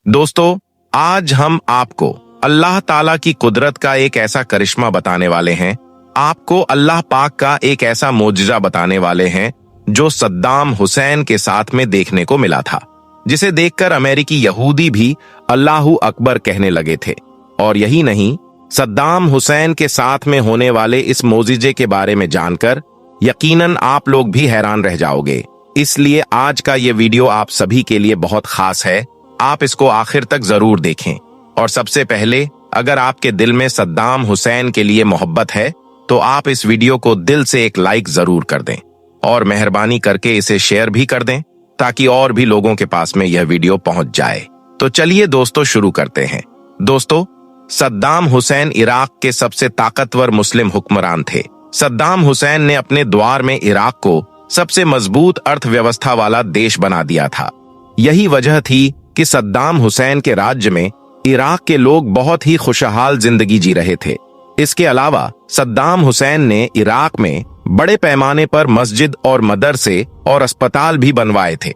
दोस्तों, आज हम आपको अल्लाह ताला की कुदरत का एक ऐसा करिश्मा बताने वाले हैं। आपको अल्लाह पाक का एक ऐसा मोजिजा बताने वाले हैं जो सद्दाम हुसैन के साथ में देखने को मिला था, जिसे देखकर अमेरिकी यहूदी भी अल्लाहू अकबर कहने लगे थे। और यही नहीं, सद्दाम हुसैन के साथ में होने वाले इस मोजिजे के बारे में जानकर यकीनन आप लोग भी हैरान रह जाओगे। इसलिए आज का ये वीडियो आप सभी के लिए बहुत खास है। आप इसको आखिर तक जरूर देखें। और सबसे पहले, अगर आपके दिल में सद्दाम हुसैन के लिए मोहब्बत है तो आप इस वीडियो को दिल से एक लाइक जरूर कर दें और मेहरबानी करके इसे शेयर भी कर दें ताकि और भी लोगों के पास में यह वीडियो पहुंच जाए। तो चलिए दोस्तों, शुरू करते हैं। दोस्तों, सद्दाम हुसैन इराक के सबसे ताकतवर मुस्लिम हुक्मरान थे। सद्दाम हुसैन ने अपने द्वार में इराक को सबसे मजबूत अर्थव्यवस्था वाला देश बना दिया था। यही वजह थी कि सद्दाम हुसैन के राज्य में इराक के लोग बहुत ही खुशहाल जिंदगी जी रहे थे। इसके अलावा सद्दाम हुसैन ने इराक में बड़े पैमाने पर मस्जिद और मदरसे और अस्पताल भी बनवाए थे।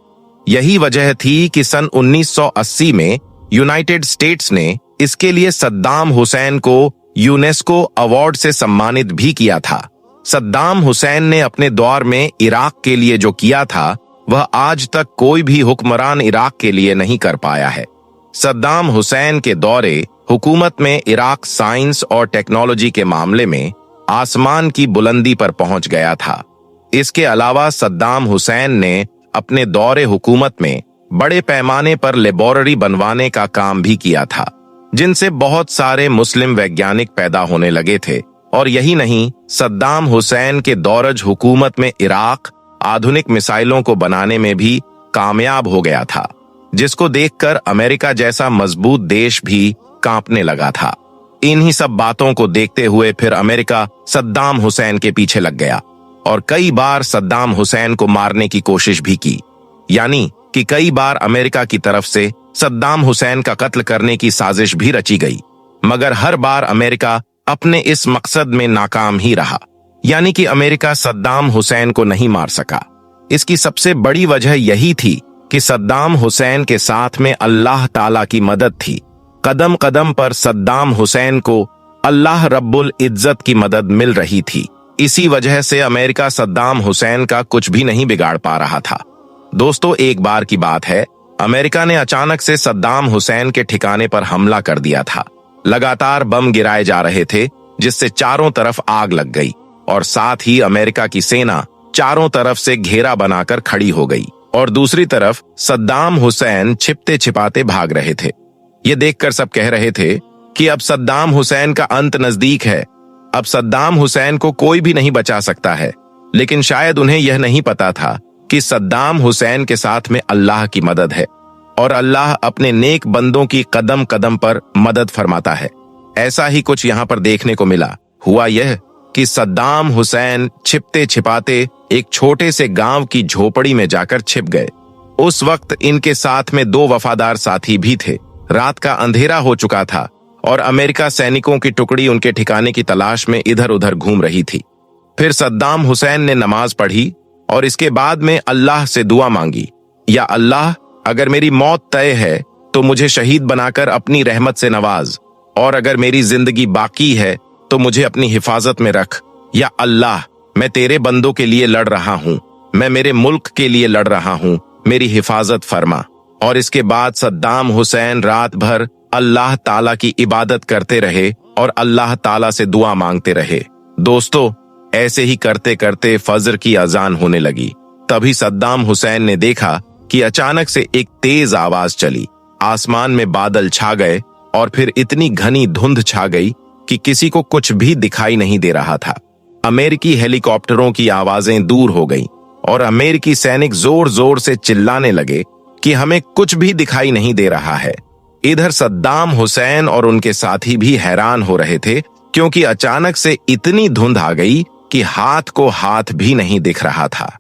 यही वजह थी कि सन 1980 में यूनाइटेड स्टेट्स ने इसके लिए सद्दाम हुसैन को यूनेस्को अवार्ड से सम्मानित भी किया था। सद्दाम हुसैन ने अपने दौर में इराक के लिए जो किया था वह आज तक कोई भी हुक्मरान इराक के लिए नहीं कर पाया है। सद्दाम हुसैन के दौरे हुकूमत में इराक साइंस और टेक्नोलॉजी के मामले में आसमान की बुलंदी पर पहुंच गया था। इसके अलावा सद्दाम हुसैन ने अपने दौरे हुकूमत में बड़े पैमाने पर लेबोरेटरी बनवाने का काम भी किया था, जिनसे बहुत सारे मुस्लिम वैज्ञानिक पैदा होने लगे थे। और यही नहीं, सद्दाम हुसैन के दौरज हुकूमत में इराक आधुनिक मिसाइलों को बनाने में भी कामयाब हो गया था, जिसको देखकर अमेरिका जैसा मजबूत देश भी कांपने लगा था। इन्हीं सब बातों को देखते हुए फिर अमेरिका सद्दाम हुसैन के पीछे लग गया और कई बार सद्दाम हुसैन को मारने की कोशिश भी की। यानी कि कई बार अमेरिका की तरफ से सद्दाम हुसैन का कत्ल करने की साजिश भी रची गई, मगर हर बार अमेरिका अपने इस मकसद में नाकाम ही रहा। यानी कि अमेरिका सद्दाम हुसैन को नहीं मार सका। इसकी सबसे बड़ी वजह यही थी कि सद्दाम हुसैन के साथ में अल्लाह ताला की मदद थी। कदम कदम पर सद्दाम हुसैन को अल्लाह रब्बुल इज्जत की मदद मिल रही थी। इसी वजह से अमेरिका सद्दाम हुसैन का कुछ भी नहीं बिगाड़ पा रहा था। दोस्तों, एक बार की बात है, अमेरिका ने अचानक से सद्दाम हुसैन के ठिकाने पर हमला कर दिया था। लगातार बम गिराए जा रहे थे, जिससे चारों तरफ आग लग गई और साथ ही अमेरिका की सेना चारों तरफ से घेरा बनाकर खड़ी हो गई और दूसरी तरफ सद्दाम हुसैन छिपते छिपाते भाग रहे थे। ये देखकर सब कह रहे थे कि अब सद्दाम हुसैन का अंत नजदीक है, अब सद्दाम हुसैन को कोई भी नहीं बचा सकता है। लेकिन शायद उन्हें यह नहीं पता था कि सद्दाम हुसैन के साथ में अल्लाह की मदद है और अल्लाह अपने नेक बंदों की कदम कदम पर मदद फरमाता है। ऐसा ही कुछ यहाँ पर देखने को मिला। हुआ यह कि सद्दाम हुसैन छिपते छिपाते एक छोटे से गांव की झोपड़ी में जाकर छिप गए। उस वक्त इनके साथ में दो वफादार साथी भी थे। रात का अंधेरा हो चुका था और अमेरिका सैनिकों की टुकड़ी उनके ठिकाने की तलाश में इधर उधर घूम रही थी। फिर सद्दाम हुसैन ने नमाज पढ़ी और इसके बाद में अल्लाह से दुआ मांगी, या अल्लाह, अगर मेरी मौत तय है तो मुझे शहीद बनाकर अपनी रहमत से नवाज, और अगर मेरी जिंदगी बाकी है तो मुझे अपनी हिफाजत में रख। या अल्लाह, मैं तेरे बंदों के लिए लड़ रहा हूँ, मैं मेरे मुल्क के लिए लड़ रहा हूँ, मेरी हिफाजत फरमा। और इसके बाद सद्दाम हुसैन रात भर अल्लाह ताला की इबादत करते रहे और अल्लाह ताला से दुआ मांगते रहे। दोस्तों, ऐसे ही करते करते फजर की अजान होने लगी। तभी सद्दाम हुसैन ने देखा कि अचानक से एक तेज आवाज चली। आसमान में बादल छा गए और फिर इतनी घनी धुंध छा गई कि किसी को कुछ भी दिखाई नहीं दे रहा था। अमेरिकी हेलीकॉप्टरों की आवाजें दूर हो गईं और अमेरिकी सैनिक जोर जोर से चिल्लाने लगे कि हमें कुछ भी दिखाई नहीं दे रहा है। इधर सद्दाम हुसैन और उनके साथी भी हैरान हो रहे थे, क्योंकि अचानक से इतनी धुंध आ गई कि हाथ को हाथ भी नहीं दिख रहा था।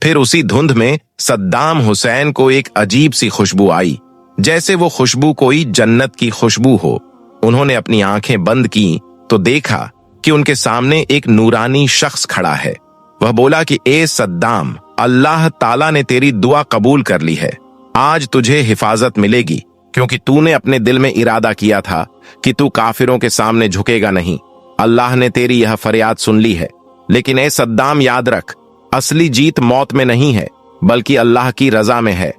फिर उसी धुंध में सद्दाम हुसैन को एक अजीब सी खुशबू आई, जैसे वो खुशबू कोई जन्नत की खुशबू हो। उन्होंने अपनी आंखें बंद की तो देखा कि उनके सामने एक नूरानी शख्स खड़ा है। वह बोला कि ए सद्दाम, अल्लाह ताला ने तेरी दुआ कबूल कर ली है, आज तुझे हिफाजत मिलेगी, क्योंकि तूने अपने दिल में इरादा किया था कि तू काफिरों के सामने झुकेगा नहीं। अल्लाह ने तेरी यह फरियाद सुन ली है। लेकिन ए सद्दाम, याद रख, असली जीत मौत में नहीं है बल्कि अल्लाह की रजा में है।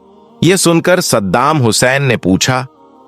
यह सुनकर सद्दाम हुसैन ने पूछा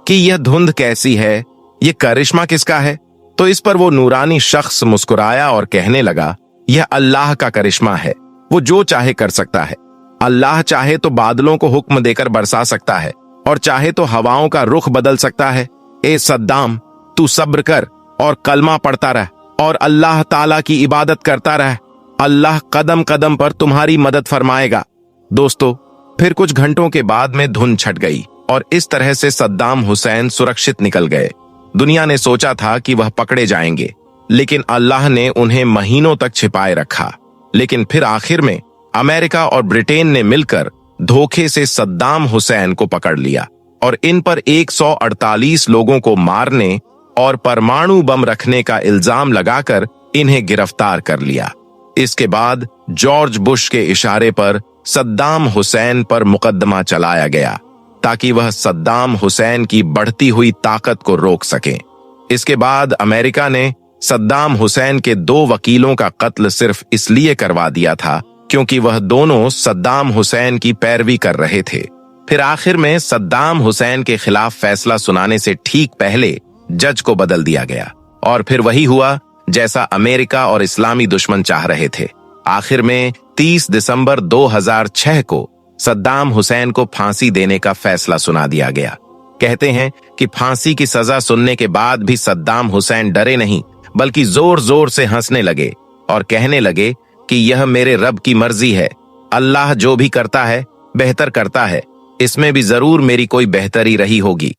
कि यह धुंध कैसी है, यह करिश्मा किसका है? तो इस पर वो नूरानी शख्स मुस्कुराया और कहने लगा, यह अल्लाह का करिश्मा है। वो जो चाहे कर सकता है। अल्लाह चाहे तो बादलों को हुक्म देकर बरसा सकता है और चाहे तो हवाओं का रुख बदल सकता है। ए सद्दाम, तू सब्र कर और कलमा पढ़ता रह और अल्लाह ताला की इबादत करता रह। अल्लाह कदम कदम पर तुम्हारी मदद फरमाएगा। दोस्तों, फिर कुछ घंटों के बाद में धुंध छट गई और इस तरह से सद्दाम हुसैन सुरक्षित निकल गए। दुनिया ने सोचा था कि वह पकड़े जाएंगे, लेकिन अल्लाह ने उन्हें महीनों तक छिपाए रखा। लेकिन फिर आखिर में अमेरिका और ब्रिटेन ने मिलकर धोखे से सद्दाम हुसैन को पकड़ लिया और इन पर 148 लोगों को मारने और परमाणु बम रखने का इल्जाम लगाकर इन्हें गिरफ्तार कर लिया। इसके बाद जॉर्ज बुश के इशारे पर सद्दाम हुसैन पर मुकदमा चलाया गया ताकि वह सद्दाम हुसैन की बढ़ती हुई ताकत को रोक सके। इसके बाद अमेरिका ने सद्दाम हुसैन के 2 वकीलों का कत्ल सिर्फ इसलिए करवा दिया था क्योंकि वह दोनों सद्दाम हुसैन की पैरवी कर रहे थे। फिर आखिर में सद्दाम हुसैन के खिलाफ फैसला सुनाने से ठीक पहले जज को बदल दिया गया और फिर वही हुआ जैसा अमेरिका और इस्लामी दुश्मन चाह रहे थे। आखिर में 30 दिसंबर 2006 को सद्दाम हुसैन को फांसी देने का फैसला सुना दिया गया। कहते हैं कि फांसी की सजा सुनने के बाद भी सद्दाम हुसैन डरे नहीं बल्कि जोर जोर से हंसने लगे और कहने लगे कि यह मेरे रब की मर्जी है। अल्लाह जो भी करता है बेहतर करता है, इसमें भी जरूर मेरी कोई बेहतरी रही होगी।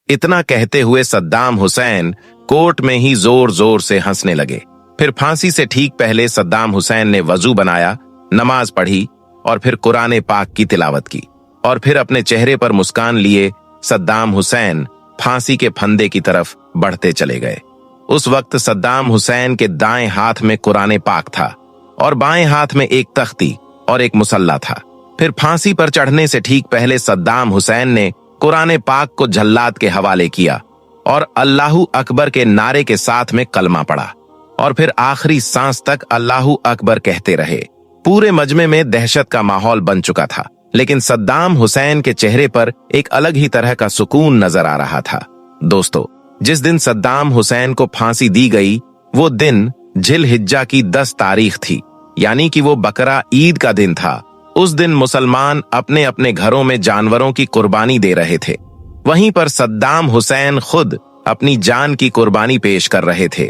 इतना कहते हुए सद्दाम हुसैन कोर्ट में ही जोर जोर से हंसने लगे। फिर फांसी से ठीक पहले सद्दाम हुसैन ने वजू बनाया, नमाज पढ़ी और फिर कुरान पाक की तिलावत की और फिर अपने चेहरे पर मुस्कान लिए सद्दाम हुसैन फांसी के फंदे की तरफ बढ़ते चले गए। उस वक्त सद्दाम हुसैन के दाएं हाथ में कुरान पाक था और बाएं हाथ में एक तख्ती और एक मुसल्ला था। फिर फांसी पर चढ़ने से ठीक पहले सद्दाम हुसैन ने कुरान पाक को जल्लाद के हवाले किया और अल्लाहू अकबर के नारे के साथ में कलमा पढ़ा और फिर आखिरी सांस तक अल्लाहू अकबर कहते रहे। पूरे मजमे में दहशत का माहौल बन चुका था, लेकिन सद्दाम हुसैन के चेहरे पर एक अलग ही तरह का सुकून नजर आ रहा था। दोस्तों, जिस दिन सद्दाम हुसैन को फांसी दी गई वो दिन जिल हिज्जा की 10 तारीख थी, यानी कि वो बकरा ईद का दिन था। उस दिन मुसलमान अपने अपने घरों में जानवरों की कुर्बानी दे रहे थे। वहीं पर सद्दाम हुसैन खुद अपनी जान की कुर्बानी पेश कर रहे थे।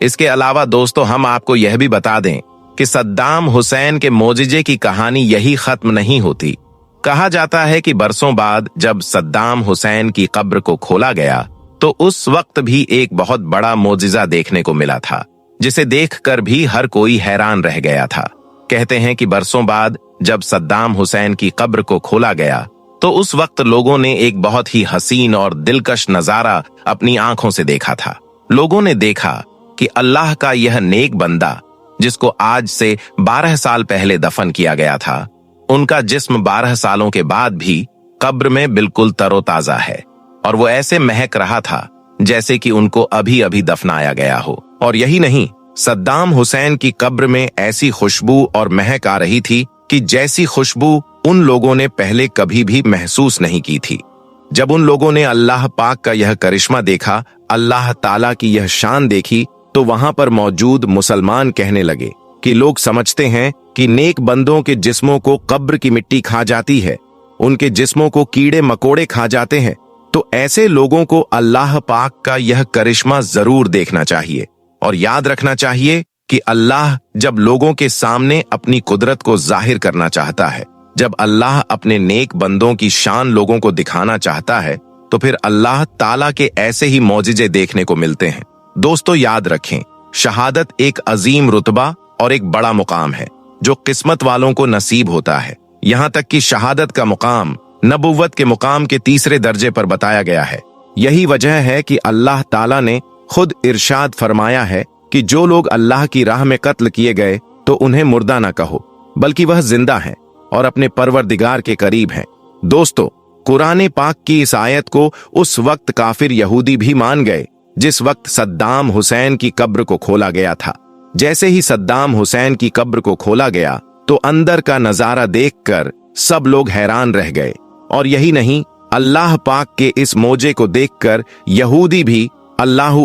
इसके अलावा दोस्तों, हम आपको यह भी बता दें कि सद्दाम हुसैन के मोजिजे की कहानी यही खत्म नहीं होती। कहा जाता है कि बरसों बाद जब सद्दाम हुसैन की कब्र को खोला गया तो उस वक्त भी एक बहुत बड़ा मोजिजा देखने को मिला था, जिसे देखकर भी हर कोई हैरान रह गया था। कहते हैं कि बरसों बाद जब सद्दाम हुसैन की कब्र को खोला गया तो उस वक्त लोगों ने एक बहुत ही हसीन और दिलकश नजारा अपनी आंखों से देखा था। लोगों ने देखा कि अल्लाह का यह नेक बंदा, जिसको आज से 12 साल पहले दफन किया गया था, उनका जिस्म 12 सालों के बाद भी कब्र में बिल्कुल तरोताजा है और वो ऐसे महक रहा था जैसे कि उनको अभी अभी दफनाया गया हो। और यही नहीं, सद्दाम हुसैन की कब्र में ऐसी खुशबू और महक आ रही थी कि जैसी खुशबू उन लोगों ने पहले कभी भी महसूस नहीं की थी। जब उन लोगों ने अल्लाह पाक का यह करिश्मा देखा, अल्लाह ताला की यह शान देखी, तो वहां पर मौजूद मुसलमान कहने लगे कि लोग समझते हैं कि नेक बंदों के जिस्मों को कब्र की मिट्टी खा जाती है, उनके जिस्मों को कीड़े मकोड़े खा जाते हैं, तो ऐसे लोगों को अल्लाह पाक का यह करिश्मा जरूर देखना चाहिए और याद रखना चाहिए कि अल्लाह जब लोगों के सामने अपनी कुदरत को जाहिर करना चाहता है, जब अल्लाह अपने नेक बंदों की शान लोगों को दिखाना चाहता है, तो फिर अल्लाह ताला के ऐसे ही मौजिजे देखने को मिलते हैं। दोस्तों, याद रखें, शहादत एक अजीम रुतबा और एक बड़ा मुकाम है जो किस्मत वालों को नसीब होता है। यहाँ तक कि शहादत का मुकाम नबुव्वत के मुकाम के 3रे दर्जे पर बताया गया है। यही वजह है कि अल्लाह ताला ने खुद इरशाद फरमाया है कि जो लोग अल्लाह की राह में कत्ल किए गए तो उन्हें मुर्दा न कहो, बल्कि वह जिंदा हैं और अपने परवरदिगार के करीब हैं। दोस्तों, कुरान पाक की इस आयत को उस वक्त काफिर यहूदी भी मान गए जिस वक्त सद्दाम हुसैन की कब्र को खोला गया था। जैसे ही सद्दाम हुसैन की कब्र को खोला गया तो अंदर का नजारा देखकर सब लोग हैरान रह गए। और यही नहीं, अल्लाह पाक के इस मोजे को देखकर यहूदी भी अल्लाहु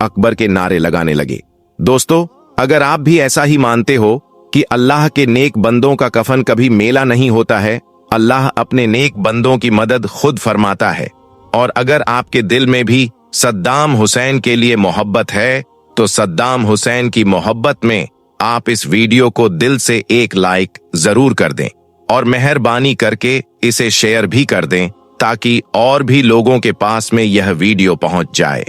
अकबर के नारे लगाने लगे। दोस्तों, अगर आप भी ऐसा ही मानते हो कि अल्लाह के नेक बंदों का कफन कभी मेला नहीं होता है, अल्लाह अपने नेक बंदों की मदद खुद फरमाता है, और अगर आपके दिल में भी सद्दाम हुसैन के लिए मोहब्बत है तो सद्दाम हुसैन की मोहब्बत में आप इस वीडियो को दिल से एक लाइक जरूर कर दें और मेहरबानी करके इसे शेयर भी कर दें ताकि और भी लोगों के पास में यह वीडियो पहुंच जाए।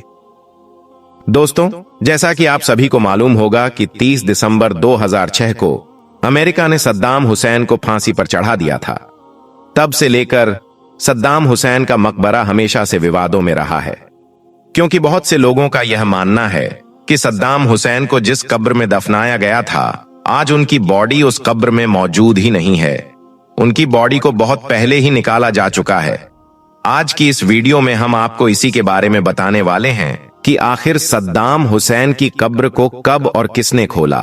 दोस्तों, जैसा कि आप सभी को मालूम होगा कि 30 दिसंबर 2006 को अमेरिका ने सद्दाम हुसैन को फांसी पर चढ़ा दिया था। तब से लेकर सद्दाम हुसैन का मकबरा हमेशा से विवादों में रहा है, क्योंकि बहुत से लोगों का यह मानना है कि सद्दाम हुसैन को जिस कब्र में दफनाया गया था, आज उनकी बॉडी उस कब्र में मौजूद ही नहीं है। उनकी बॉडी को बहुत पहले ही निकाला जा चुका है। आज की इस वीडियो में हम आपको इसी के बारे में बताने वाले हैं कि आखिर सद्दाम हुसैन की कब्र को कब और किसने खोला,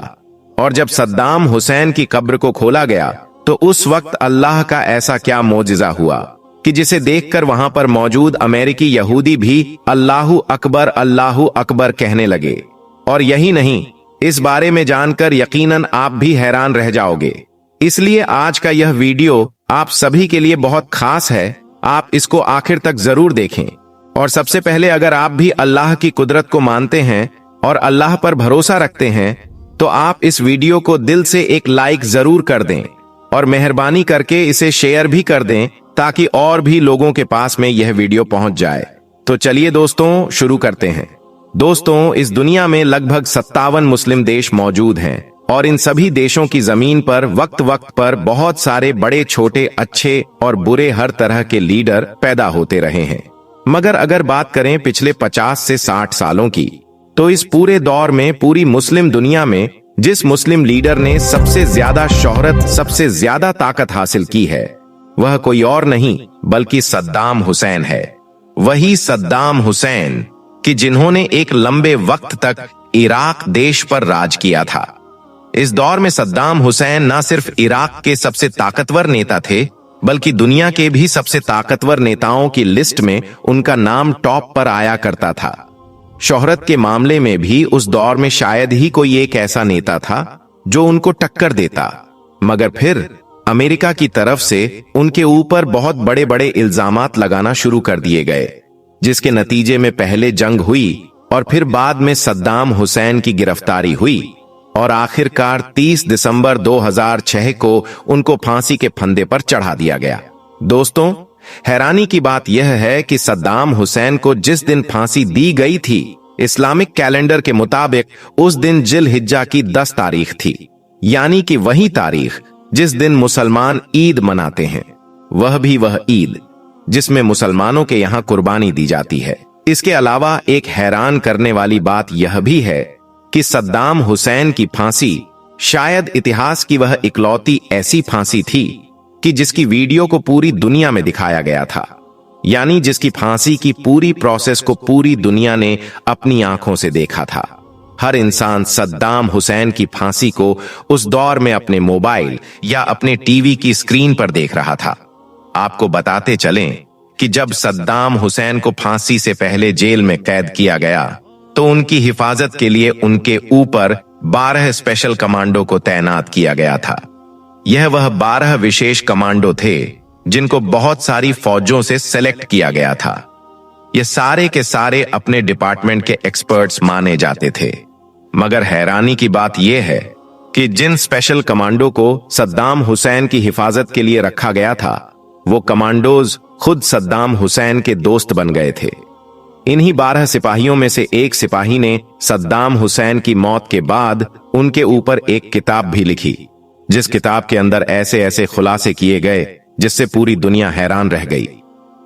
और जब सद्दाम हुसैन की कब्र को खोला गया तो उस वक्त अल्लाह का ऐसा क्या मोजिजा हुआ कि जिसे देखकर वहां पर मौजूद अमेरिकी यहूदी भी अल्लाहु अकबर कहने लगे। और यही नहीं, इस बारे में जानकर यकीनन आप भी हैरान रह जाओगे। इसलिए आज का यह वीडियो आप सभी के लिए बहुत खास है। आप इसको आखिर तक जरूर देखें। और सबसे पहले, अगर आप भी अल्लाह की कुदरत को मानते हैं और अल्लाह पर भरोसा रखते हैं तो आप इस वीडियो को दिल से एक लाइक जरूर कर दें और मेहरबानी करके इसे शेयर भी कर दें ताकि और भी लोगों के पास में यह वीडियो पहुंच जाए। तो चलिए दोस्तों, शुरू करते हैं। दोस्तों, इस दुनिया में लगभग 57 मुस्लिम देश मौजूद हैं और इन सभी देशों की जमीन पर वक्त वक्त पर बहुत सारे बड़े छोटे, अच्छे और बुरे हर तरह के लीडर पैदा होते रहे हैं। मगर अगर बात करें पिछले 50 से 60 सालों की, तो इस पूरे दौर में पूरी मुस्लिम दुनिया में जिस मुस्लिम लीडर ने सबसे ज्यादा शोहरत, सबसे ज्यादा ताकत हासिल की है, वह कोई और नहीं बल्कि सद्दाम हुसैन है। वही सद्दाम हुसैन कि जिन्होंने एक लंबे वक्त तक इराक देश पर राज किया था। इस दौर में सद्दाम हुसैन न सिर्फ इराक के सबसे ताकतवर नेता थे, बल्कि दुनिया के भी सबसे ताकतवर नेताओं की लिस्ट में उनका नाम टॉप पर आया करता था। शोहरत के मामले में भी उस दौर में शायद ही कोई एक ऐसा नेता था जो उनको टक्कर देता। मगर फिर अमेरिका की तरफ से उनके ऊपर बहुत बड़े बड़े इल्जामात लगाना शुरू कर दिए गए, जिसके नतीजे में पहले जंग हुई और फिर बाद में सद्दाम हुसैन की गिरफ्तारी हुई और आखिरकार 30 दिसंबर 2006 को उनको फांसी के फंदे पर चढ़ा दिया गया। दोस्तों, हैरानी की बात यह है कि सद्दाम हुसैन को जिस दिन फांसी दी गई थी, इस्लामिक कैलेंडर के मुताबिक उस दिन जिल-हिज्जा की 10 तारीख थी, यानी कि वही तारीख जिस दिन मुसलमान ईद मनाते हैं, वह ईद जिसमें मुसलमानों के यहाँ कुर्बानी दी जाती है। इसके अलावा एक हैरान करने वाली बात यह भी है कि सद्दाम हुसैन की फांसी शायद इतिहास की वह इकलौती ऐसी फांसी थी कि जिसकी वीडियो को पूरी दुनिया में दिखाया गया था, यानी जिसकी फांसी की पूरी प्रोसेस को पूरी दुनिया ने अपनी आंखों से देखा था। हर इंसान सद्दाम हुसैन की फांसी को उस दौर में अपने मोबाइल या अपने टीवी की स्क्रीन पर देख रहा था। आपको बताते चलें कि जब सद्दाम हुसैन को फांसी से पहले जेल में कैद किया गया तो उनकी हिफाजत के लिए उनके ऊपर 12 स्पेशल कमांडो को तैनात किया गया था। यह वह 12 विशेष कमांडो थे जिनको बहुत सारी फौजों से सेलेक्ट किया गया था। ये सारे के सारे अपने डिपार्टमेंट के एक्सपर्ट्स माने जाते थे। मगर हैरानी की बात यह है कि जिन स्पेशल कमांडो को सद्दाम हुसैन की हिफाजत के लिए रखा गया था, वो कमांडोज खुद सद्दाम हुसैन के दोस्त बन गए थे। इन्हीं 12 सिपाहियों में से एक सिपाही ने सद्दाम हुसैन की मौत के बाद उनके ऊपर एक किताब भी लिखी, जिस किताब के अंदर ऐसे ऐसे खुलासे किए गए जिससे पूरी दुनिया हैरान रह गई,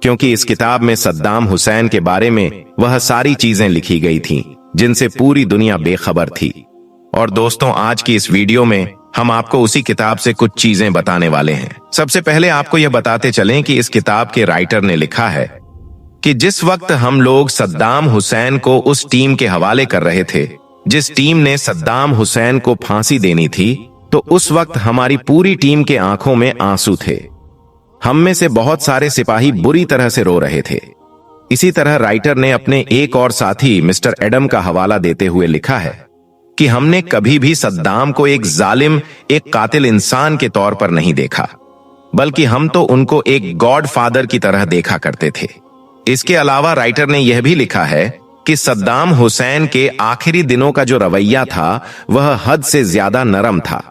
क्योंकि इस किताब में सद्दाम हुसैन के बारे में वह सारी चीजें लिखी गई थीं जिनसे पूरी दुनिया बेखबर थी। और दोस्तों, आज की इस वीडियो में हम आपको उसी किताब से कुछ चीजें बताने वाले हैं। सबसे पहले आपको यह बताते चलें कि इस किताब के राइटर ने लिखा है कि जिस वक्त हम लोग सद्दाम हुसैन को उस टीम के हवाले कर रहे थे जिस टीम ने सद्दाम हुसैन को फांसी देनी थी, तो उस वक्त हमारी पूरी टीम के आंखों में आंसू थे। हम में से बहुत सारे सिपाही बुरी तरह से रो रहे थे। इसी तरह राइटर ने अपने एक और साथी मिस्टर एडम का हवाला देते हुए लिखा है कि हमने कभी भी सद्दाम को एक जालिम, एक कातिल इंसान के तौर पर नहीं देखा, बल्कि हम तो उनको एक गॉड फादर की तरह देखा करते थे। इसके अलावा राइटर ने यह भी लिखा है कि सद्दाम हुसैन के आखिरी दिनों का जो रवैया था वह हद से ज्यादा नरम था।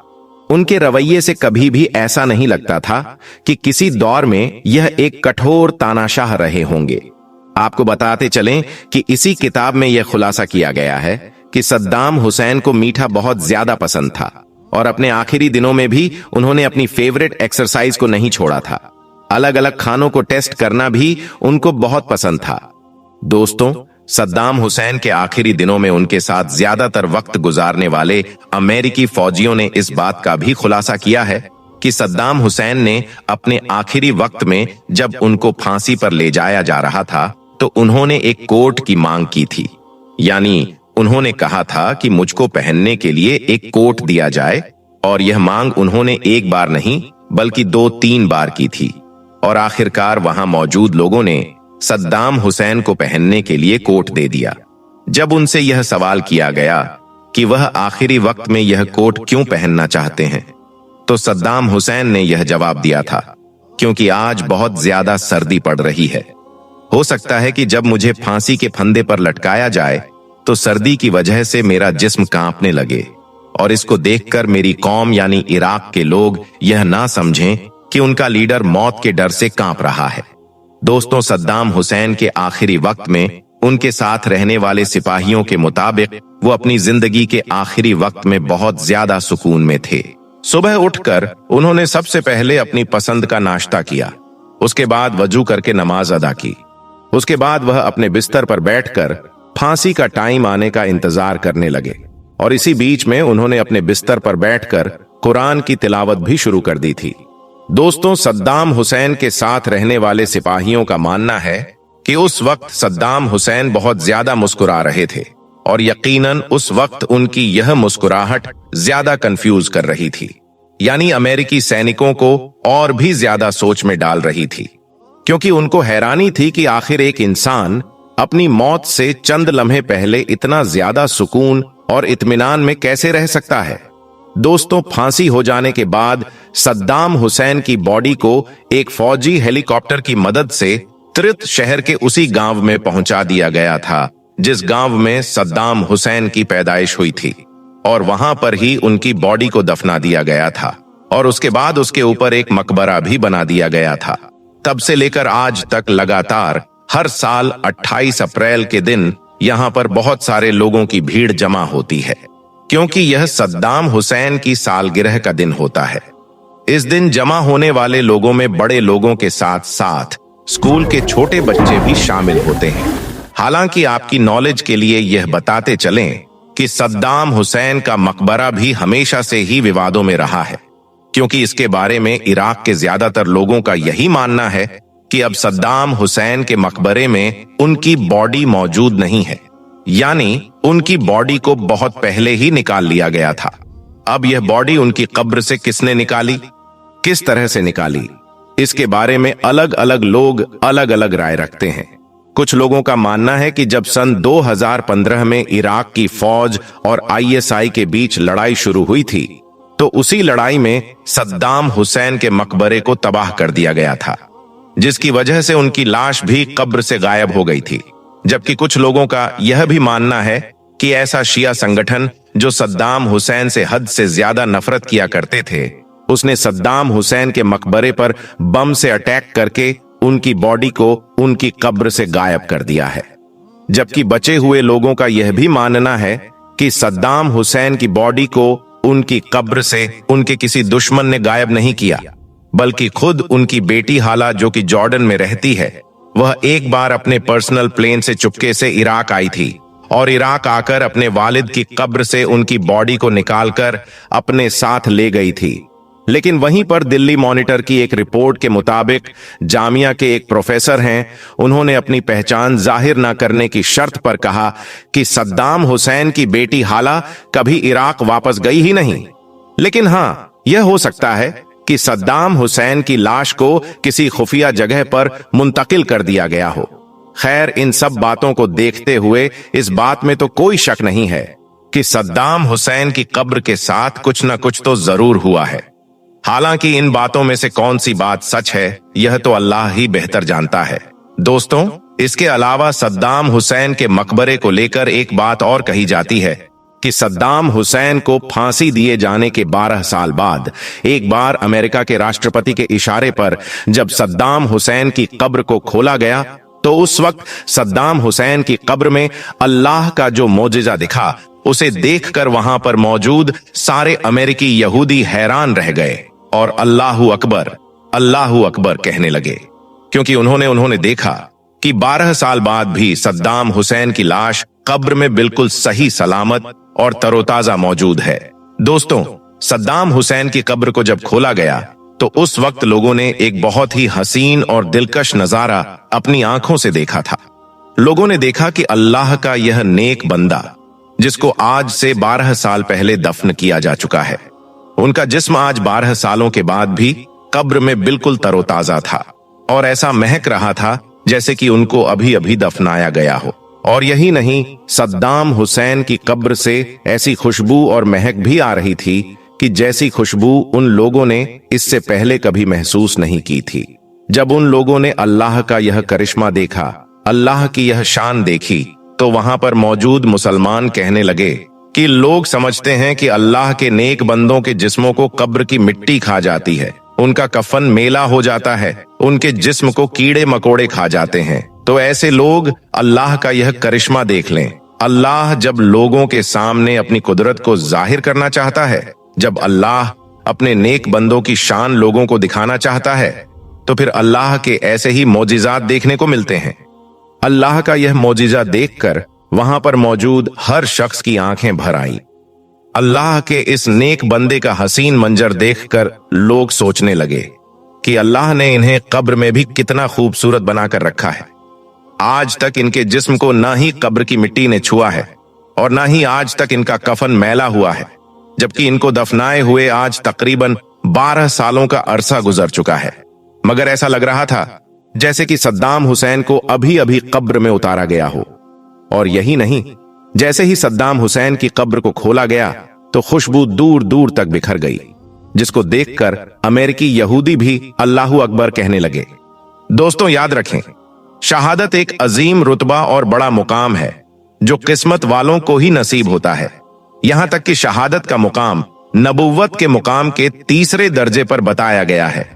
उनके रवैये से कभी भी ऐसा नहीं लगता था कि किसी दौर में यह एक कठोर तानाशाह रहे होंगे। आपको बताते चलें कि इसी किताब में यह खुलासा किया गया है कि सद्दाम हुसैन को मीठा बहुत ज्यादा पसंद था और अपने आखिरी दिनों में भी उन्होंने अपनी फेवरेट एक्सरसाइज को नहीं छोड़ा था। अलग अलग खानों को टेस्ट करना भी उनको बहुत पसंद था। दोस्तों, सद्दाम हुसैन के आखिरी दिनों में उनके साथ ज्यादातर वक्त गुजारने वाले अमेरिकी फौजियों ने इस बात का भी खुलासा किया है कि सद्दाम हुसैन ने अपने आखिरी वक्त में जब उनको फांसी पर ले जाया जा रहा था तो उन्होंने एक कोट की मांग की थी। यानी उन्होंने कहा था कि मुझको पहनने के लिए एक कोट दिया जाए, और यह मांग उन्होंने एक बार नहीं बल्कि 2-3 बार की थी। और आखिरकार वहां मौजूद लोगों ने सद्दाम हुसैन को पहनने के लिए कोट दे दिया। जब उनसे यह सवाल किया गया कि वह आखिरी वक्त में यह कोट क्यों पहनना चाहते हैं, तो सद्दाम हुसैन ने यह जवाब दिया था, क्योंकि आज बहुत ज्यादा सर्दी पड़ रही है। हो सकता है कि जब मुझे फांसी के फंदे पर लटकाया जाए तो सर्दी की वजह से मेरा जिस्म कांपने लगे, और इसको देखकर मेरी कौम यानी इराक के लोग यह ना समझें कि उनका लीडर मौत के डर से कांप रहा है। दोस्तों, सद्दाम हुसैन के आखिरी वक्त में उनके साथ रहने वाले सिपाहियों के मुताबिक वो अपनी जिंदगी के आखिरी वक्त में बहुत ज्यादा सुकून में थे। सुबह उठकर उन्होंने सबसे पहले अपनी पसंद का नाश्ता किया, उसके बाद वजू करके नमाज अदा की। उसके बाद वह अपने बिस्तर पर बैठकर फांसी का टाइम आने का इंतजार करने लगे, और इसी बीच में उन्होंने अपने बिस्तर पर बैठकर कुरान की तिलावत भी शुरू कर दी थी। दोस्तों, सद्दाम हुसैन के साथ रहने वाले सिपाहियों का मानना है कि उस वक्त सद्दाम हुसैन बहुत ज्यादा मुस्कुरा रहे थे, और यकीनन उस वक्त उनकी यह मुस्कुराहट ज्यादा कंफ्यूज कर रही थी, यानी अमेरिकी सैनिकों को और भी ज्यादा सोच में डाल रही थी, क्योंकि उनको हैरानी थी कि आखिर एक इंसान अपनी मौत से चंद लम्हे पहले इतना ज्यादा सुकून और इत्मीनान में कैसे रह सकता है। दोस्तों, फांसी हो जाने के बाद सद्दाम हुसैन की बॉडी को एक फौजी हेलीकॉप्टर की मदद से त्रित शहर के उसी गांव में पहुंचा दिया गया था जिस गांव में सद्दाम हुसैन की पैदाइश हुई थी, और वहां पर ही उनकी बॉडी को दफना दिया गया था, और उसके बाद उसके ऊपर एक मकबरा भी बना दिया गया था। तब से लेकर आज तक लगातार हर साल 28 अप्रैल के दिन यहाँ पर बहुत सारे लोगों की भीड़ जमा होती है, क्योंकि यह सद्दाम हुसैन की सालगिरह का दिन होता है। इस दिन जमा होने वाले लोगों में बड़े लोगों के साथ साथ स्कूल के छोटे बच्चे भी शामिल होते हैं। हालांकि आपकी नॉलेज के लिए यह बताते चलें कि सद्दाम हुसैन का मकबरा भी हमेशा से ही विवादों में रहा है, क्योंकि इसके बारे में इराक के ज्यादातर लोगों का यही मानना है कि अब सद्दाम हुसैन के मकबरे में उनकी बॉडी मौजूद नहीं है, यानी उनकी बॉडी को बहुत पहले ही निकाल लिया गया था। अब यह बॉडी उनकी कब्र से किसने निकाली, किस तरह से निकाली, इसके बारे में अलग अलग लोग अलग अलग राय रखते हैं। कुछ लोगों का मानना है कि जब सन 2015 में इराक की फौज और ISI के बीच लड़ाई शुरू हुई थी, तो उसी लड़ाई में सद्दाम हुसैन के मकबरे को तबाह कर दिया गया था, जिसकी वजह से उनकी लाश भी कब्र से गायब हो गई थी। जबकि कुछ लोगों का यह भी मानना है कि ऐसा शिया संगठन जो सद्दाम हुसैन से हद से ज्यादा नफरत किया करते थे, उसने सद्दाम हुसैन के मकबरे पर बम से अटैक करके उनकी बॉडी को उनकी कब्र से गायब कर दिया है। जबकि बचे हुए लोगों का यह भी मानना है कि सद्दाम हुसैन की बॉडी को उनकी कब्र से उनके किसी दुश्मन ने गायब नहीं किया, बल्कि खुद उनकी बेटी हाला, जो कि जॉर्डन में रहती है, वह एक बार अपने पर्सनल प्लेन से चुपके से इराक आई थी और इराक आकर अपने वालिद की कब्र से उनकी बॉडी को निकालकर अपने साथ ले गई थी। लेकिन वहीं पर दिल्ली मॉनिटर की एक रिपोर्ट के मुताबिक जामिया के एक प्रोफेसर हैं, उन्होंने अपनी पहचान जाहिर न करने की शर्त पर कहा कि सद्दाम हुसैन की बेटी हाला कभी इराक वापस गई ही नहीं। लेकिन हां, यह हो सकता है कि सद्दाम हुसैन की लाश को किसी खुफिया जगह पर मुंतकिल कर दिया गया हो। खैर, इन सब बातों को देखते हुए इस बात में तो कोई शक नहीं है कि सद्दाम हुसैन की कब्र के साथ कुछ न कुछ तो जरूर हुआ है। हालांकि इन बातों में से कौन सी बात सच है, यह तो अल्लाह ही बेहतर जानता है। दोस्तों, इसके अलावा सद्दाम हुसैन के मकबरे को लेकर एक बात और कही जाती है कि सद्दाम हुसैन को फांसी दिए जाने के 12 साल बाद एक बार अमेरिका के राष्ट्रपति के इशारे पर जब सद्दाम हुसैन की कब्र को खोला गया, तो उस वक्त सद्दाम हुसैन की कब्र में अल्लाह का जो मोजिजा दिखा, उसे देखकर वहां पर मौजूद सारे अमेरिकी यहूदी हैरान रह गए और अल्लाहू अकबर कहने लगे, क्योंकि उन्होंने देखा कि 12 साल बाद भी सद्दाम हुसैन की लाश कब्र में बिल्कुल सही सलामत और तरोताजा मौजूद है। दोस्तों, सद्दाम हुसैन की कब्र को जब खोला गया तो उस वक्त लोगों ने एक बहुत ही हसीन और दिलकश नजारा अपनी आंखों से देखा था। लोगों ने देखा कि अल्लाह का यह नेक बंदा, जिसको आज से 12 साल पहले दफन किया जा चुका है, उनका जिस्म आज 12 सालों के बाद भी कब्र में बिल्कुल तरोताजा था और ऐसा महक रहा था जैसे कि उनको अभी अभी दफनाया गया हो। और यही नहीं, सद्दाम हुसैन की कब्र से ऐसी खुशबू और महक भी आ रही थी कि जैसी खुशबू उन लोगों ने इससे पहले कभी महसूस नहीं की थी। जब उन लोगों ने अल्लाह का यह करिश्मा देखा, अल्लाह की यह शान देखी, तो वहां पर मौजूद मुसलमान कहने लगे कि लोग समझते हैं कि अल्लाह के नेक बंदों के जिस्मों को कब्र की मिट्टी खा जाती है, उनका कफन मेला हो जाता है, उनके जिस्म को कीड़े मकोड़े खा जाते हैं। तो ऐसे लोग अल्लाह का यह करिश्मा देख लें। अल्लाह जब लोगों के सामने अपनी कुदरत को जाहिर करना चाहता है, जब अल्लाह अपने नेक बंदों की शान लोगों को दिखाना चाहता है, तो फिर अल्लाह के ऐसे ही मौजिजात देखने को मिलते हैं। अल्लाह का यह मौजिजा देखकर वहां पर मौजूद हर शख्स की आंखें भर आईं। अल्लाह के इस नेक बंदे का हसीन मंजर देखकर लोग सोचने लगे कि अल्लाह ने इन्हें कब्र में भी कितना खूबसूरत बनाकर रखा है। आज तक इनके जिस्म को ना ही कब्र की मिट्टी ने छुआ है और ना ही आज तक इनका कफन मैला हुआ है, जबकि इनको दफनाए हुए आज तकरीबन 12 सालों का अरसा गुजर चुका है। मगर ऐसा लग रहा था जैसे कि सद्दाम हुसैन को अभी अभी कब्र में उतारा गया हो। और यही नहीं, जैसे ही सद्दाम हुसैन की कब्र को खोला गया तो खुशबू दूर दूर तक बिखर गई, जिसको देखकर अमेरिकी यहूदी भी अल्लाहू अकबर कहने लगे। दोस्तों, याद रखें, शहादत एक अजीम रुतबा और बड़ा मुकाम है जो किस्मत वालों को ही नसीब होता है। यहां तक कि शहादत का मुकाम नबुव्वत के मुकाम के तीसरे दर्जे पर बताया गया है।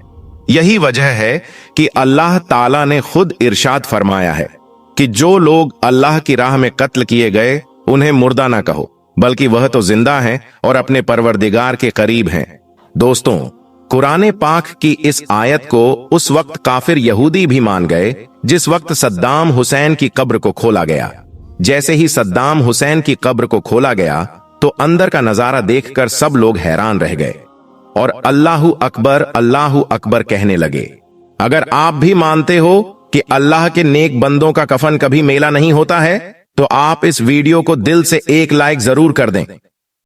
यही वजह है कि अल्लाह ताला ने खुद इरशाद फरमाया है कि जो लोग अल्लाह की राह में कत्ल किए गए उन्हें मुर्दा ना कहो, बल्कि वह तो जिंदा हैं और अपने परवरदिगार के करीब हैं। दोस्तों, कुरान पाक की इस आयत को उस वक्त काफिर यहूदी भी मान गए जिस वक्त सद्दाम हुसैन की कब्र को खोला गया। जैसे ही सद्दाम हुसैन की कब्र को खोला गया तो अंदर का नजारा देखकर सब लोग हैरान रह गए और अल्लाहू अकबर कहने लगे। अगर आप भी मानते हो कि अल्लाह के नेक बंदों का कफन कभी मेला नहीं होता है, तो आप इस वीडियो को दिल से एक लाइक जरूर कर दें